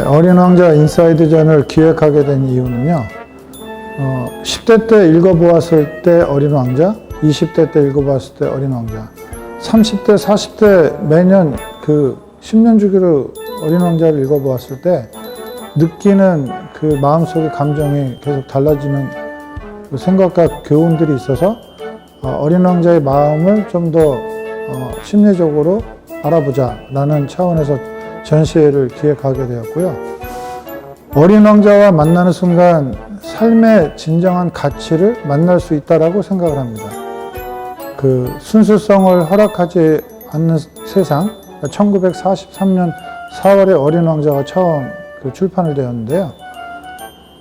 어린 왕자 인사이드전을 기획하게 된 이유는요, 10대 때 읽어보았을 때 어린 왕자, 20대 때 읽어보았을 때 어린 왕자, 30대, 40대 매년 그 10년 주기로 어린 왕자를 읽어보았을 때 느끼는 그 마음속의 감정이 계속 달라지는 그 생각과 교훈들이 있어서 어린 왕자의 마음을 좀 더 심리적으로 알아보자라는 차원에서 전시회를 기획하게 되었고요. 어린 왕자와 만나는 순간 삶의 진정한 가치를 만날 수 있다라고 생각을 합니다. 그 순수성을 허락하지 않는 세상, 1943년 4월에 어린 왕자가 처음 출판을 되었는데요.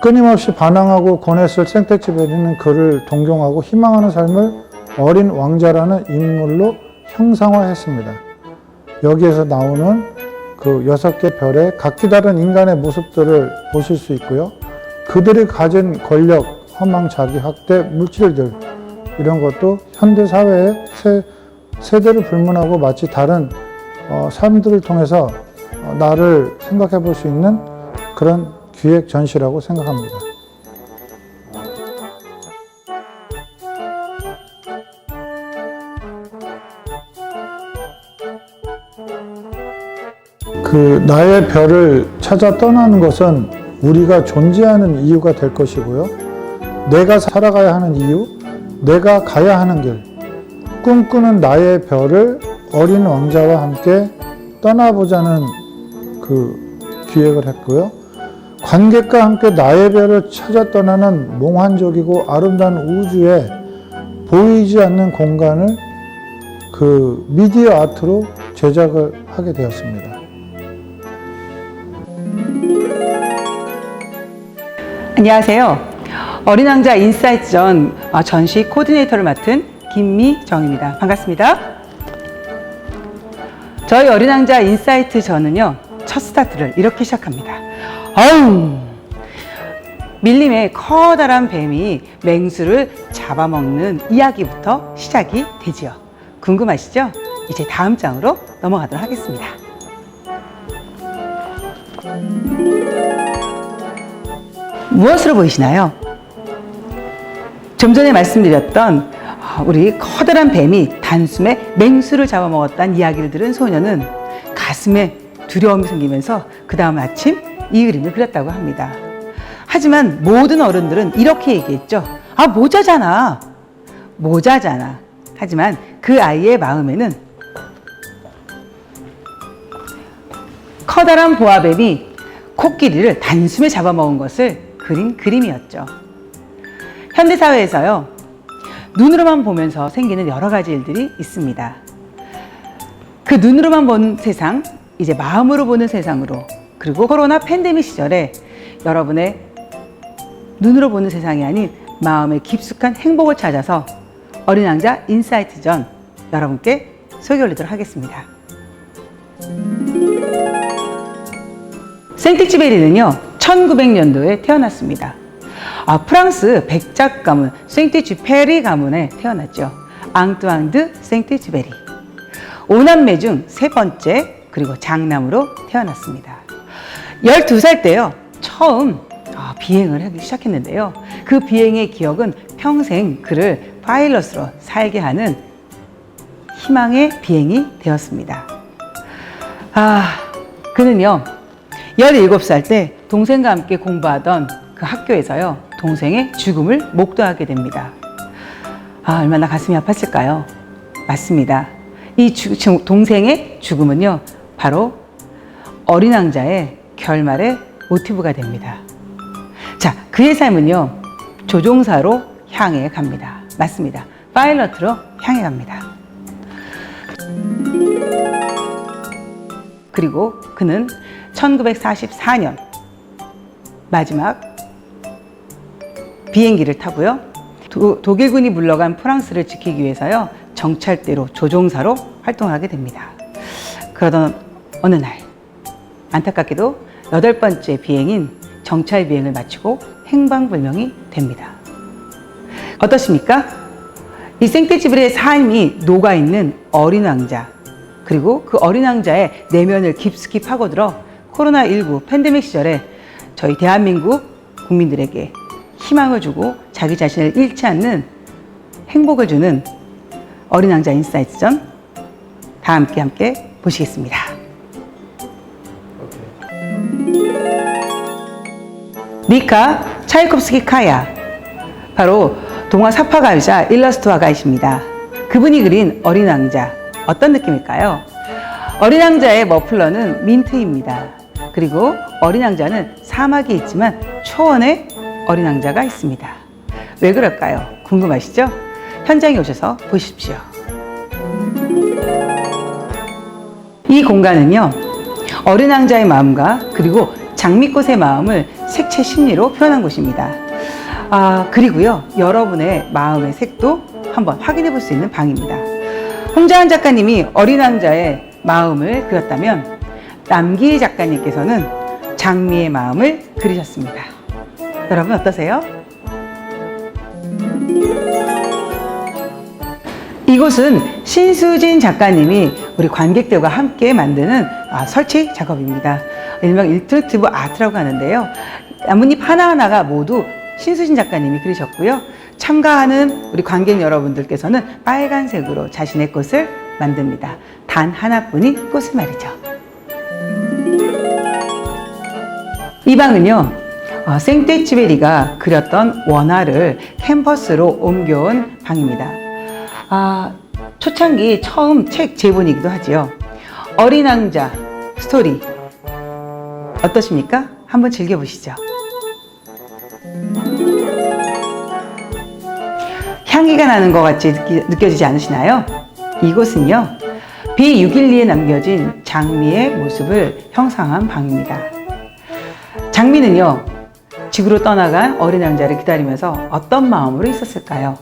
끊임없이 반항하고 권했을 생텍쥐베리는 그를 동경하고 희망하는 삶을 어린 왕자라는 인물로 형상화했습니다. 여기에서 나오는 그 6개 별의 각기 다른 인간의 모습들을 보실 수 있고요. 그들이 가진 권력, 허망, 자기 학대, 물질들 이런 것도 현대 사회의 세대를 불문하고 마치 다른 삶들을 통해서 나를 생각해 볼 수 있는 그런 기획 전시라고 생각합니다. 그 나의 별을 찾아 떠나는 것은 우리가 존재하는 이유가 될 것이고요. 내가 살아가야 하는 이유, 내가 가야 하는 길, 꿈꾸는 나의 별을 어린 왕자와 함께 떠나보자는 그 기획을 했고요. 관객과 함께 나의 별을 찾아 떠나는 몽환적이고 아름다운 우주에 보이지 않는 공간을 그 미디어 아트로 제작을 하게 되었습니다. 안녕하세요. 어린 왕자 인사이트전 전시 코디네이터를 맡은 김미정입니다. 반갑습니다. 저희 어린 왕자 인사이트전은요, 첫 스타트를 이렇게 시작합니다. 어우! 밀림의 커다란 뱀이 맹수를 잡아먹는 이야기부터 시작이 되지요. 궁금하시죠? 이제 다음 장으로 넘어가도록 하겠습니다. 무엇으로 보이시나요? 좀 전에 말씀드렸던 우리 커다란 뱀이 단숨에 맹수를 잡아먹었다는 이야기를 들은 소녀는 가슴에 두려움이 생기면서 그 다음 아침 이 그림을 그렸다고 합니다. 하지만 모든 어른들은 이렇게 얘기했죠. 모자잖아. 모자잖아. 하지만 그 아이의 마음에는 커다란 보아뱀이 코끼리를 단숨에 잡아먹은 것을 그린 그림이었죠. 현대사회에서요, 눈으로만 보면서 생기는 여러 가지 일들이 있습니다. 그 눈으로만 보는 세상, 이제 마음으로 보는 세상으로, 그리고 코로나 팬데믹 시절에 여러분의 눈으로 보는 세상이 아닌 마음의 깊숙한 행복을 찾아서 어린 왕자 인사이트전 여러분께 소개 올리도록 하겠습니다. 생텍쥐베리는요, 1900년도에 태어났습니다. 프랑스 백작 가문 생텍쥐페리 가문에 태어났죠. 앙뚜앙 드 생텍쥐베리. 5남매 중 3번째, 그리고 장남으로 태어났습니다. 12살 때요, 처음 비행을 하기 시작했는데요. 그 비행의 기억은 평생 그를 파일럿으로 살게 하는 희망의 비행이 되었습니다. 그는요, 17살 때 동생과 함께 공부하던 그 학교에서요, 동생의 죽음을 목도하게 됩니다. 얼마나 가슴이 아팠을까요? 맞습니다. 이 동생의 죽음은요, 바로 어린 왕자의 결말의 모티브가 됩니다. 자, 그의 삶은요, 조종사로 향해 갑니다. 맞습니다. 파일럿으로 향해 갑니다. 그리고 그는 1944년 마지막 비행기를 타고요. 독일군이 물러간 프랑스를 지키기 위해서요. 정찰대로 조종사로 활동을 하게 됩니다. 그러던 어느 날 안타깝게도 8번째 비행인 정찰 비행을 마치고 행방불명이 됩니다. 어떠십니까? 이 생떼쥐브리의 삶이 녹아있는 어린 왕자, 그리고 그 어린 왕자의 내면을 깊숙이 파고들어 코로나19 팬데믹 시절에 저희 대한민국 국민들에게 희망을 주고 자기 자신을 잃지 않는 행복을 주는 어린 왕자 인사이트전 다 함께 보시겠습니다. 미카 차이콥스키 카야, 바로 동화 사파가유자 일러스트 화가이십니다. 그분이 그린 어린 왕자, 어떤 느낌일까요? 어린 왕자의 머플러는 민트입니다. 그리고 어린 왕자는 사막이 있지만 초원에 어린 왕자가 있습니다. 왜 그럴까요? 궁금하시죠? 현장에 오셔서 보십시오. 이 공간은요, 어린 왕자의 마음과 그리고 장미꽃의 마음을 색채 심리로 표현한 곳입니다. 그리고요, 여러분의 마음의 색도 한번 확인해 볼 수 있는 방입니다. 홍자한 작가님이 어린 왕자의 마음을 그렸다면 남기희 작가님께서는 장미의 마음을 그리셨습니다. 여러분 어떠세요? 이곳은 신수진 작가님이 우리 관객들과 함께 만드는 설치 작업입니다. 일명 인터랙티브 아트라고 하는데요. 나뭇잎 하나하나가 모두 신수진 작가님이 그리셨고요. 참가하는 우리 관객 여러분들께서는 빨간색으로 자신의 꽃을 만듭니다. 단 하나뿐인 꽃을 말이죠. 이 방은요, 생떼쥐베리가 그렸던 원화를 캔버스로 옮겨온 방입니다. 초창기 처음 책 제본이기도 하지요. 어린 왕자 스토리 어떠십니까? 한번 즐겨보시죠. 향기가 나는 것 같이 느껴지지 않으시나요? 이곳은요, B612에 남겨진 장미의 모습을 형상한 방입니다. 장미는요, 지구로 떠나간 어린 왕자를 기다리면서 어떤 마음으로 있었을까요?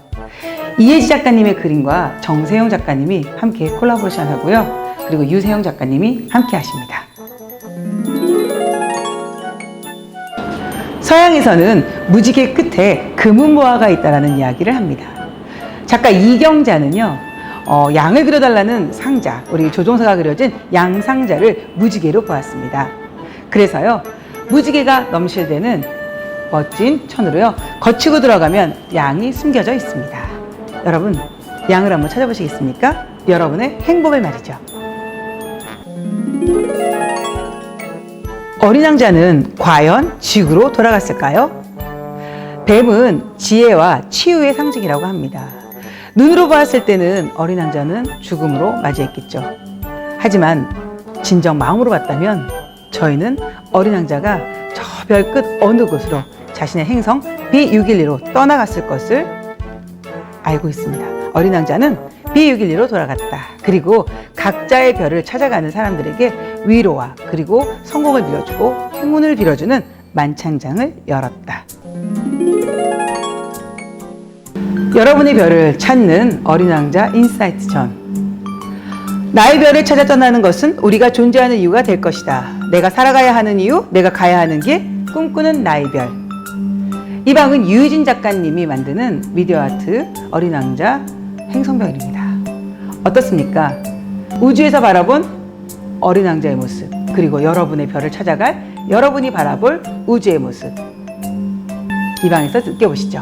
이혜지 작가님의 그림과 정세영 작가님이 함께 콜라보레이션 하고요. 그리고 유세영 작가님이 함께 하십니다. 서양에서는 무지개 끝에 금은보화가 있다는 이야기를 합니다. 작가 이경자는요, 양을 그려달라는 상자, 우리 조종사가 그려진 양상자를 무지개로 보았습니다. 그래서요, 무지개가 넘실대는 멋진 천으로요, 거치고 들어가면 양이 숨겨져 있습니다. 여러분, 양을 한번 찾아보시겠습니까? 여러분의 행복을 말이죠. 어린 왕자는 과연 지구로 돌아갔을까요? 뱀은 지혜와 치유의 상징이라고 합니다. 눈으로 보았을 때는 어린 왕자는 죽음으로 맞이했겠죠. 하지만 진정 마음으로 봤다면 저희는 어린 왕자가 저 별 끝 어느 곳으로 자신의 행성 B612로 떠나갔을 것을 알고 있습니다. 어린 왕자는 B612로 돌아갔다. 그리고 각자의 별을 찾아가는 사람들에게 위로와 그리고 성공을 빌어주고 행운을 빌어주는 만찬장을 열었다. 여러분의 별을 찾는 어린 왕자 인사이트 전. 나의 별을 찾아 떠나는 것은 우리가 존재하는 이유가 될 것이다. 내가 살아가야 하는 이유, 내가 가야 하는 길, 꿈꾸는 나의 별. 이 방은 유희진 작가님이 만드는 미디어 아트 어린 왕자 행성별입니다. 어떻습니까? 우주에서 바라본 어린 왕자의 모습, 그리고 여러분의 별을 찾아갈 여러분이 바라볼 우주의 모습. 이 방에서 느껴보시죠.